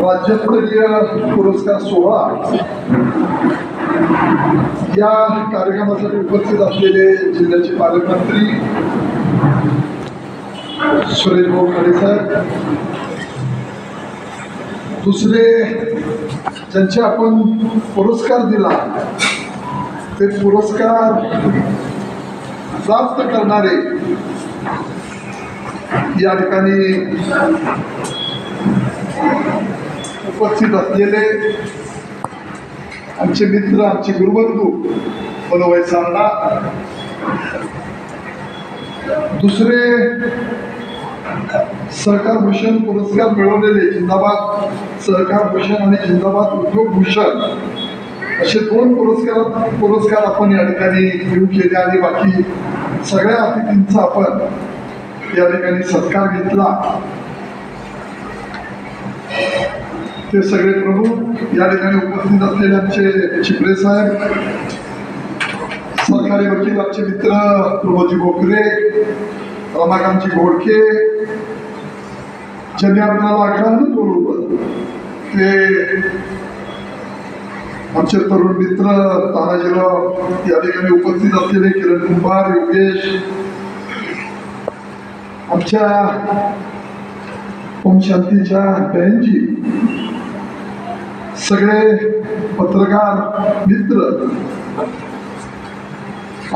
राज्यस्तरीय पुरस्कार सोहळा या कार्यक्रमासाठी उपस्थित असलेले जिल्ह्याचे पालकमंत्री सुरेश भाऊ खरे साहेब, दुसरे ज्यांचे आपण पुरस्कार दिला ते पुरस्कार प्राप्त करणारे या ठिकाणी उपस्थित असलेले आमचे मित्र, आमचे गुरुबंधू मनोभाई सारडा, दुसरे सहकार भूषण पुरस्कार मिळवलेले जिंदाबाद सहकार भूषण आणि जिंदाबाद उद्योग भूषण असे दोन पुरस्कार आपण या ठिकाणी घेऊन केले आणि बाकी सगळ्या अतिथींचा आपण या ठिकाणी सत्कार घेतला. ते सगळे प्रमुख या ठिकाणी उपस्थित असलेले आमचे चिपरे साहेब, सरकारी वकील आमचे मित्र प्रमोदजी बोकरे, रमाकांतजी घोडके, ज्यांनी आपल्याला आग्रहानं बोलवलं ते आमचे तरुण मित्र तानाजीराव, या ठिकाणी उपस्थित असलेले किरण कुंभार, योगेश, आमच्या ओम शांतीच्या बहनजी, सगळे पत्रकार मित्र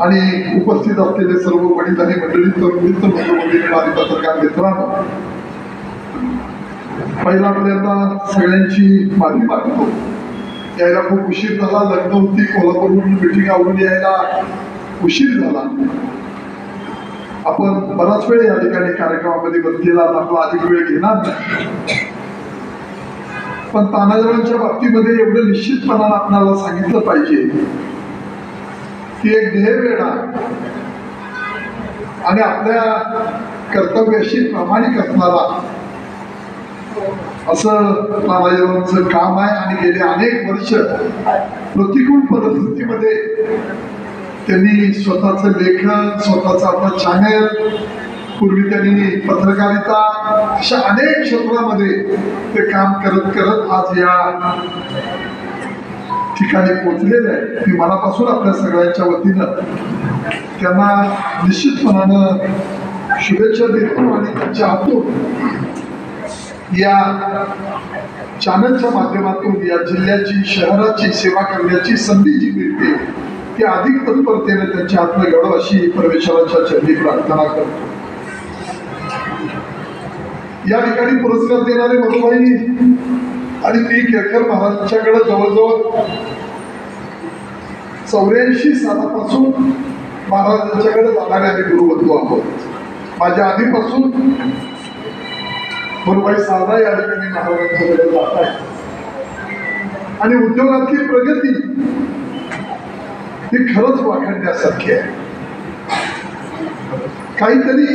आणि उपस्थित असलेले सर्व वडीलधारी मंडळी, तरुण मित्र, मंडळी आणि पत्रकार मित्रांनो, पहिला आपल्याला सगळ्यांची माफी मागतो. यायला खूप उशीर झाला, लग्न होती, कोल्हापूरवरून मीटिंग आवरून यायला उशीर झाला. आपण बराच वेळ या ठिकाणी कार्यक्रमामध्ये बसलेला, आपला अधिक वेळ घेणार नाही. पण तानाजीरावांच्या बाबतीमध्ये एवढं निश्चितपणानं आपल्याला सांगितलं पाहिजे की एक ध्येयवेडा आणि आपल्या कर्तव्याशी प्रामाणिक असणारा असं तानाजीरावांचं काम आहे. आणि गेले अनेक वर्ष प्रतिकूल परिस्थितीमध्ये त्यांनी स्वतःचं लेखन, स्वतःचं आपलं चॅनेल, पूर्वी त्यांनी पत्रकारिता, अशा अनेक क्षेत्रामध्ये ते काम करत करत आज या ठिकाणी पोचलेले आहे. मी मनापासून आपल्या सगळ्यांच्या वतीनं त्यांना निश्चितपणानं शुभेच्छा देतो आणि त्यांच्या हातून या चॅनलच्या माध्यमातून या जिल्ह्याची, शहराची सेवा करण्याची संधी जी मिळते ती अधिक तत्परतेने त्यांच्या हातनं घडव अशी परमेश्वराच्या चरणी प्रार्थना करतो. या ठिकाणी पुरस्कार देणारे मधुबाई आणि मी केळकर महाराजांच्याकडे जवळजवळ 84 सालापासून महाराजांच्याकडे जाणारे आम्ही गुरुबंधू आहोत. माझ्या आधीपासून मनोभाई सारडा या ठिकाणी महाराजांच्याकडे जात आहे. आणि उद्योगातली प्रगती ही खरंच वाखाणण्यासारखी आहे. काहीतरी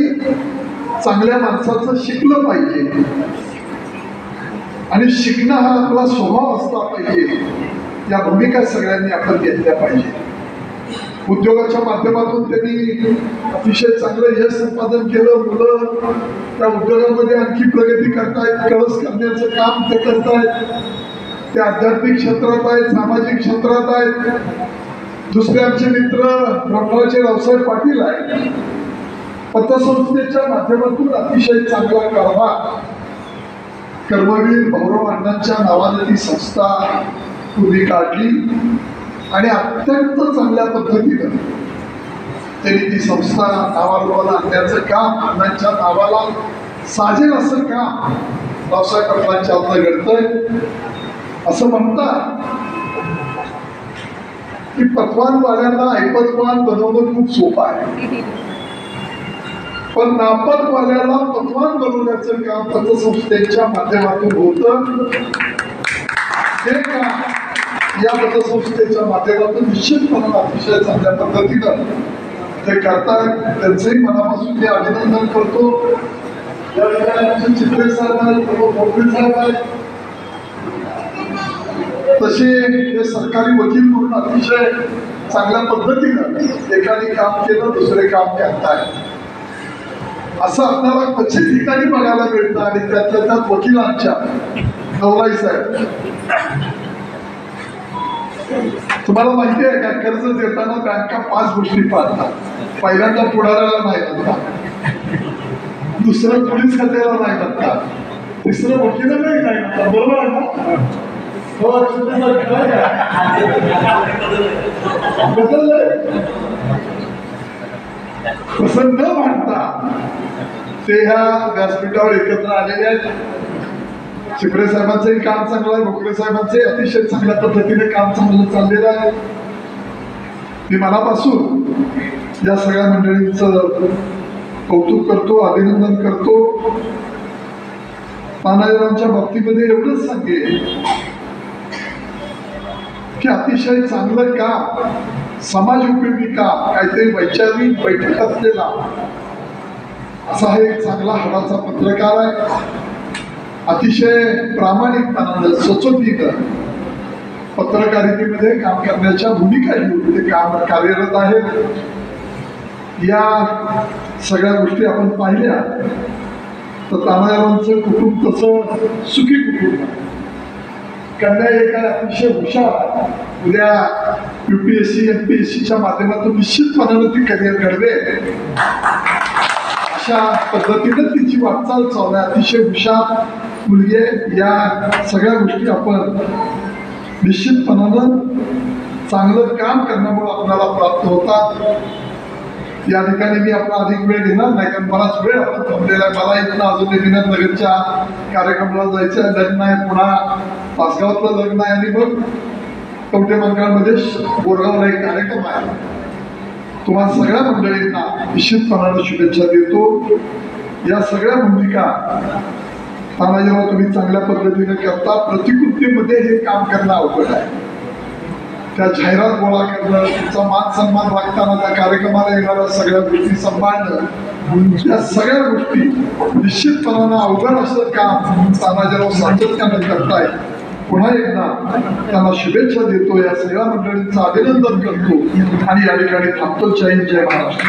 चांगल्या माणसाचं शिकलं पाहिजे आणि शिकणं हा आपला स्वभाव असला पाहिजे. या भूमिका सगळ्यांनी आपण घेतल्या पाहिजे. उद्योगाच्या माध्यमातून त्यांनी अतिशय चांगलं यश संपादन केलं. मुलं त्या उद्योगामध्ये आणखी प्रगती करतायत, कळस करण्याचं काम ते करतायत. ते आध्यात्मिक क्षेत्रात आहेत, सामाजिक क्षेत्रात आहेत. दुसरे आमचे मित्र ब्रह्मराजे रावसाहेब पाटील आहेत, पतसंस्थेच्या माध्यमातून अतिशय चांगला कारभार, कर्मवीर भाऊराव अण्णांच्या नावाने ती संस्था पूर्वी काढली आणि अत्यंत चांगल्या पद्धतीनं त्यांनी ती संस्था नावारूपाला आणण्याचं काम, अण्णांच्या नावाला साजेल असं काम रावसाहेब पाटलांच्या हातनं घडतंय. असं म्हणतात की पतवानवाल्यांना ऐपतवान बनवणं खूप सोपं आहे, पण नापतवाल्याला पतवान बनवण्याचं काम पतसंस्थेच्या माध्यमातून होतं. हे काम या पतसंस्थेच्या माध्यमातून निश्चितपणे अतिशय चांगल्या पद्धतीनं ते करतायत. त्यांचंही मनापासून मी अभिनंदन करतो. या ठिकाणी चित्रे साहेब आहेत, प्रमोद साहेब आहेत, तसे हे सरकारी वकील म्हणून अतिशय चांगल्या पद्धतीनं एकाने काम केलं, दुसरे काम करतायत. असं आपल्याला क्वचित ठिकाणी बघायला मिळतं आणि त्यातल्या त्यात वकिलांच्या नवलाई साहेब, तुम्हाला माहिती आहे का कर्ज देताना बँका 5 गोष्टी पाळतात. पहिल्यांदा पुढाऱ्याला नाही म्हणतात, दुसरं पोलीस खात्याला नाही म्हणतात, तिसरं वकिलालाही नाही म्हणतात. बरोबर आहे ना? बदललंय. तसं न म्हणता ते ह्या व्यासपीठावर एकत्र आलेले आहेत. शिपरे साहेबांचंही काम चांगलं आहे, भोकरे साहेबांचंही अतिशय चांगल्या पद्धतीने काम चांगलं चाललेलं आहे. मी मनापासून या सगळ्या मंडळींचं कौतुक करतो, अभिनंदन करतो. तानाजीरावांच्या बाबतीमध्ये एवढंच सांगेन की अतिशय चांगलं काम, समाज उपयोगी काम, काहीतरी वैचारिक बैठक असलेला असा हा एक चांगला हवाचा पत्रकार आहे. अतिशय प्रामाणिकपणानं सचोटीनं पत्रकारितेमध्ये काम करण्याच्या भूमिका घेऊन ते काम कार्यरत आहेत. या सगळ्या गोष्टी आपण पाहिल्या तर तानाजीरावांचं कुटुंब तसं सुखी कुटुंब आहे. कन्या एक अतिशय हुशार, उद्या UPSC MPSCच्या माध्यमातून निश्चितपणानं ती करिअर घडवेल अशा पद्धतीनं तिची वाटचाल चालू आहे. अतिशय हुशार मुलगी आहे. या सगळ्या गोष्टी आपण निश्चितपणानं चांगलं काम करण्यामुळे आपल्याला प्राप्त होतात. या ठिकाणी मी आपला अधिक वेळ घेणार नाही कारण बराच वेळ आपण थांबलेला आहे. मला इथनं अजून नगरच्या कार्यक्रमाला जायचं आहे. लग्न आहे, पुन्हा पाचगावातलं लग्न आहे आणि मग कवठे मंकाळमध्ये बोरगावला एक कार्यक्रम आहे. तुम्हाला सगळ्या मंडळींना निश्चितपणानं शुभेच्छा देतो. या सगळ्या भूमिका तानाजीराव तुम्ही चांगल्या पद्धतीने करता. प्रतिकृतीमध्ये हे काम करणं अवघड आहे. त्या जाहिरात गोळा करणं, तुमचा मान सन्मान राखताना त्या कार्यक्रमाला येणाऱ्या सगळ्या गोष्टी सांभाळणं, या सगळ्या गोष्टी निश्चितपणानं अवघड असं काम तानाजीराव सातत्यानं करताय. पुन्हा एकदा त्यांना शुभेच्छा देतो. या सगळ्या मंडळींचं अभिनंदन करतो आणि या ठिकाणी थांबतो. जय हिंद, जय महाराष्ट्र.